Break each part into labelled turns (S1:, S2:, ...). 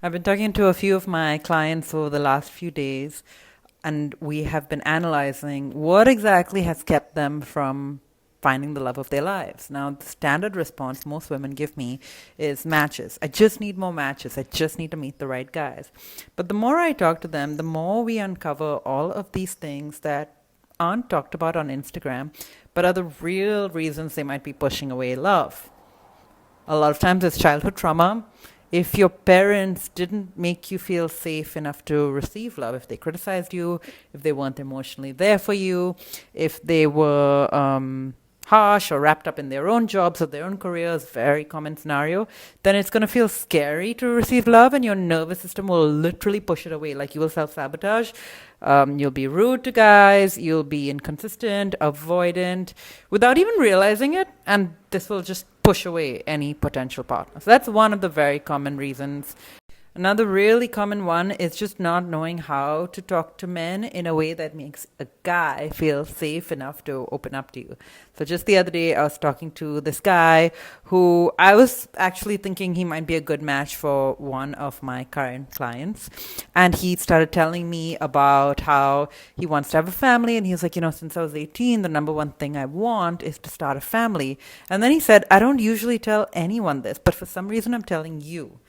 S1: I've been talking to a few of my clients over the last few days, and we have been analyzing what exactly has kept them from finding the love of their lives. Now, the standard response most women give me is matches. I just need more matches. I just need to meet the right guys. But the more I talk to them, the more we uncover all of these things that aren't talked about on Instagram, but are the real reasons they might be pushing away love. A lot of times it's childhood trauma. If your parents didn't make you feel safe enough to receive love, if they criticized you, if they weren't emotionally there for you, if they were harsh or wrapped up in their own jobs or their own careers, very common scenario, then it's going to feel scary to receive love, and your nervous system will literally push it away. Like, you will self sabotage. You'll be rude to guys, you'll be inconsistent, avoidant, without even realizing it, and this will just push away any potential partner. So that's one of the very common reasons. Another really common one is just not knowing how to talk to men in a way that makes a guy feel safe enough to open up to you. So just the other day, I was talking to this guy who I was actually thinking he might be a good match for one of my current clients. And he started telling me about how he wants to have a family. And he was like, since I was 18, the number one thing I want is to start a family. And then he said, I don't usually tell anyone this, but for some reason I'm telling you.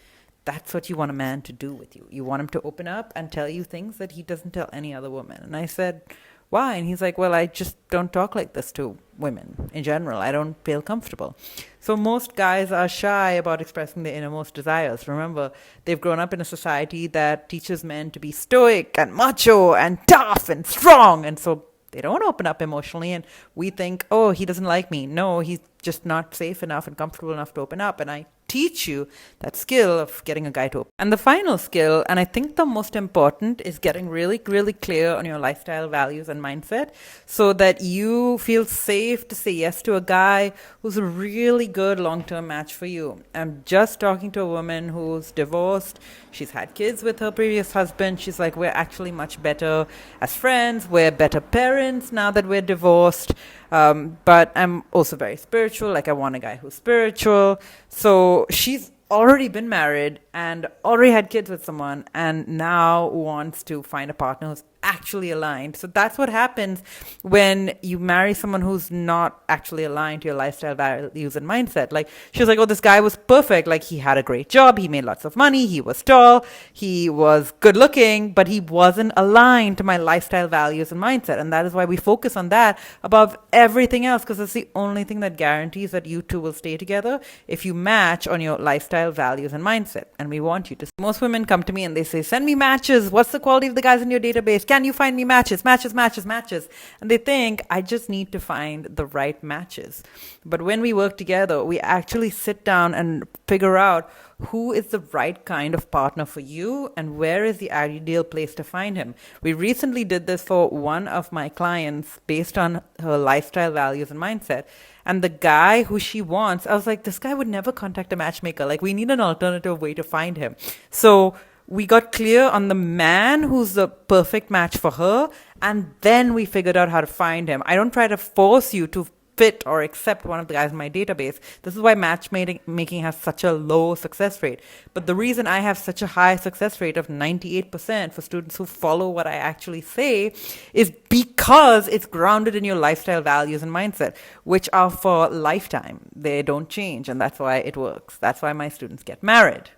S1: That's what you want a man to do with you. You want him to open up and tell you things that he doesn't tell any other woman. And I said, why? And he's like, well, I just don't talk like this to women in general. I don't feel comfortable. So most guys are shy about expressing their innermost desires. Remember, they've grown up in a society that teaches men to be stoic and macho and tough and strong. And so they don't open up emotionally, and we think, oh, he doesn't like me. No, he's just not safe enough and comfortable enough to open up. And I teach you that skill of getting a guy to open. And the final skill, and I think the most important, is getting really, really clear on your lifestyle, values, and mindset so that you feel safe to say yes to a guy who's a really good long-term match for you. I'm just talking to a woman who's divorced. She's had kids with her previous husband. She's like, we're actually much better as friends. We're better parents now that we're divorced. But I'm also very spiritual. Like, I want a guy who's spiritual. So she's already been married and already had kids with someone, and now wants to find a partner who's actually aligned. So that's what happens when you marry someone who's not actually aligned to your lifestyle, values, and mindset. Like, she was like, oh, this guy was perfect. Like, he had a great job, he made lots of money, he was tall, he was good looking, but he wasn't aligned to my lifestyle, values, and mindset. And that is why we focus on that above everything else, because it's the only thing that guarantees that you two will stay together if you match on your lifestyle, values, and mindset. And we want you to. Most women come to me and they say, send me matches. What's the quality of the guys in your database? Can you find me matches? And they think, I just need to find the right matches. But when we work together, we actually sit down and figure out who is the right kind of partner for you and where is the ideal place to find him. We recently did this for one of my clients based on her lifestyle, values, and mindset. And the guy who she wants, I was like, this guy would never contact a matchmaker. Like, we need an alternative way to find him. So we got clear on the man who's the perfect match for her, and then we figured out how to find him. I don't try to force you to fit or accept one of the guys in my database. This is why matchmaking has such a low success rate. But the reason I have such a high success rate of 98% for students who follow what I actually say is because it's grounded in your lifestyle, values, and mindset, which are for lifetime. They don't change, and that's why it works. That's why my students get married.